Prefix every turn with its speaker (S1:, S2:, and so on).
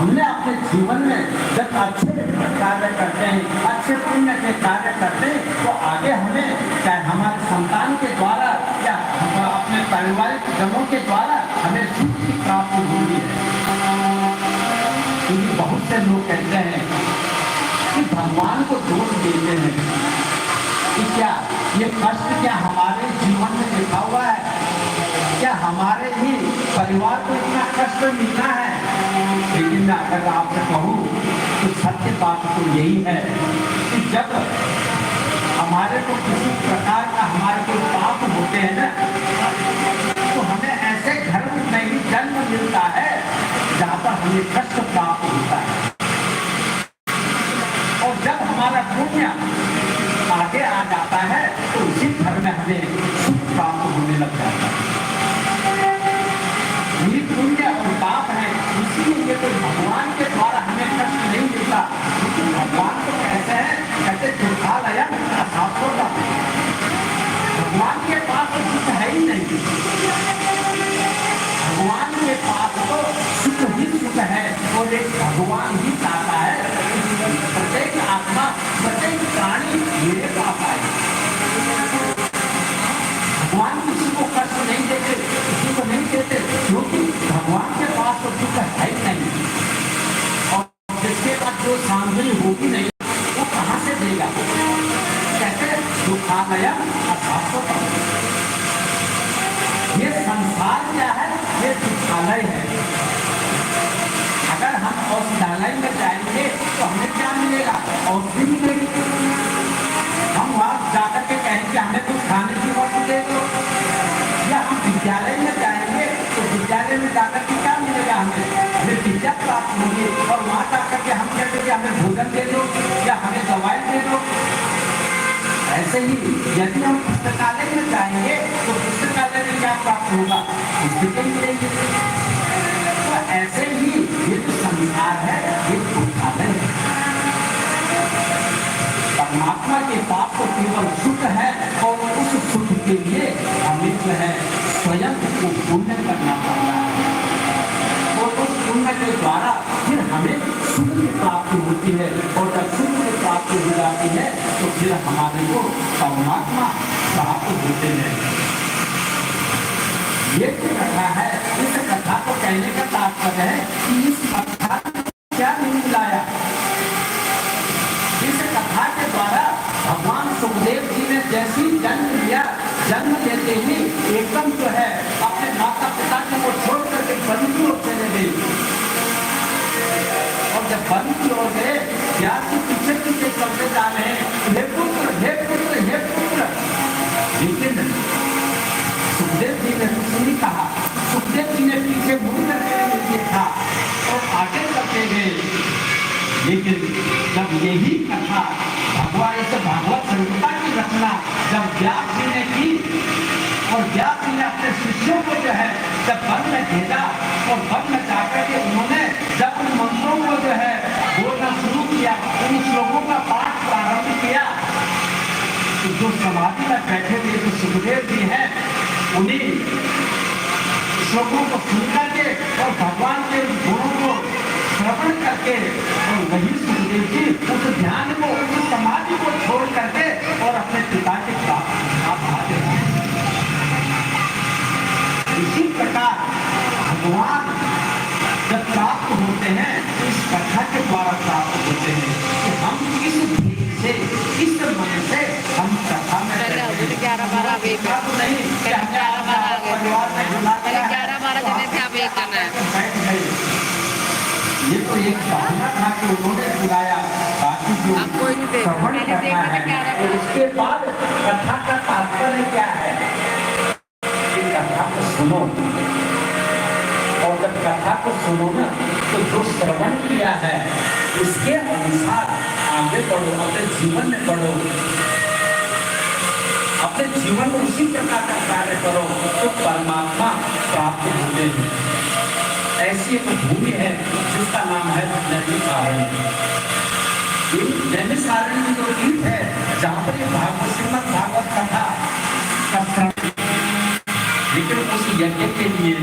S1: हमने अपने जीवन में जब अच्छे कार्य करते हैं, अच्छे पुण्य के कार्य करते हैं, तो आगे हमें चाहे हमारे संतान के द्वारा या अपने पारिवारिक जनों के द्वारा हमें सुख की प्राप्ति होती है। क्योंकि बहुत से लोग कहते हैं कि भगवान को दोष देते हैं कि क्या ये कष्ट क्या हमारे जीवन में लिखा हुआ है, क्या हमारे ही परिवार को इतना कष्ट मिलना है। लेकिन मैं अगर आपसे कहूँ तो सत्य बात तो यही है कि जब हमारे को किसी प्रकार का हमारे को पाप होते हैं ना, तो हमें ऐसे घर में ही जन्म मिलता है जहाँ पर हमें कष्ट प्राप्त होता है। और जब हमारा पुण्य आगे आ जाता है तो उसी घर में हमें सुख प्राप्त होने लग जाता है। ये पुण्य और पाप है, इसलिए ये तो भगवान के द्वारा हमें कष्ट नहीं मिलता। लेकिन भगवान तो कैसे है, कहते दुखालयम अशास्त्रों, भगवान के पास तो सुख है ही नहीं। भगवान के पास तो सुख ही सुख है और एक भगवान ही चाहता है प्रत्येक आत्मा प्रत्येक प्राणी मेरे पास आए। भगवान किसी को कष्ट नहीं देते, किसी को नहीं देते, क्योंकि भगवान के पास तो सुख है ही नहीं। और जिसके पास जो सामग्री होगी नहीं वो कहाँ से देगा। कैसे दुखालय अशास्त्र, ये संसार क्या है, ये दुखालय है। अगर हम औषधालय में जाएंगे तो हमें क्या मिलेगा, औषधि मिलेगी। हम वहां जाकर के कहेंगे हमें कुछ खाने की वस्तु दे दो, या हम विद्यालय में जाएंगे तो विद्यालय में जाकर के क्या मिलेगा, हमें विद्या प्राप्त होगी। और वहां जाकर के हम कहेंगे हमें भोजन दे दो या हमें दवाई दे दो। ऐसे ही यदि हम पुस्तकालय में जाएंगे तो पुस्तकालय में क्या प्राप्त होगा, पुस्तकें मिलेंगी। तो ऐसे ही ये जो संसार है ये पुस्तकालय है। परमात्मा के पास तो केवल सुख है और उस सुख के लिए हमें जो है स्वयं को पुण्य करना पड़ता है। और उस पुण्य के द्वारा फिर हमें सुख की प्राप्ति होती है। और जब सुख की प्राप्ति हो जाती है तो फिर हमारे को परमात्मा प्राप्त होते हैं। ये जो कथा है, इस कथा को कहने का तात्पर्य है कि इस कथा क्या नहीं लाया। इस कथा के द्वारा भगवान सुखदेव जी ने जैसी जन्म लिया, जन्म लेते ही एकदम जो है अपने माता पिता को छोड़ करके वन की ओर चले गए। और जब वन की ओर गए, प्यार के पीछे पीछे चलते जा रहे हैं, हे पुत्र हे पुत्र हे पुत्र। लेकिन सुखदेव जी ने कुछ नहीं कहा। सुखदेव जी ने पीछे मुड़ करके नहीं देखा और आगे चलते गए। लेकिन जब यही कथा भगवान इस भागवत संहिता की रचना जब व्यास जी ने की और व्यास जी ने अपने शिष्यों को जो है जब वन में भेजा और वन में जाकर के उन्होंने जब उन मंत्रों को जो है बोलना शुरू किया, उन श्लोकों का पाठ प्रारंभ किया, तो जो समाधि में बैठे थे जो सुखदेव जी हैं, उन्हीं श्लोकों को सुनकर के और भगवान के गुणों को श्रवण करके और वही सुखदेव जी उस ध्यान को उस समाधि को छोड़ करके और अपने पिता के साथ आते हैं। इसी प्रकार भगवान जब प्राप्त होते हैं तो इस कथा के द्वारा प्राप्त होते हैं कि हम इस धीर से इस मन से हम कथा में नहीं ये तो एक भावना था कि उन्होंने बुलाया, बाकी जो श्रवण करना है और उसके बाद कथा का तात्पर्य क्या है, कि कथा को सुनो। और जब कथा को सुनो ना तो जो श्रवण किया है उसके अनुसार आगे बढ़ो, अपने जीवन में बढ़ो, अपने जीवन में उसी प्रकार का कार्य करो तो परमात्मा प्राप्त होते हैं। ऐसी एक भूमि है जिसका नाम है नैमिषारण्य। नैमिषारण्य जो गीत है जहाँ पर भागवत श्रीमद् भागवत कथा का, लेकिन उस यज्ञ के लिए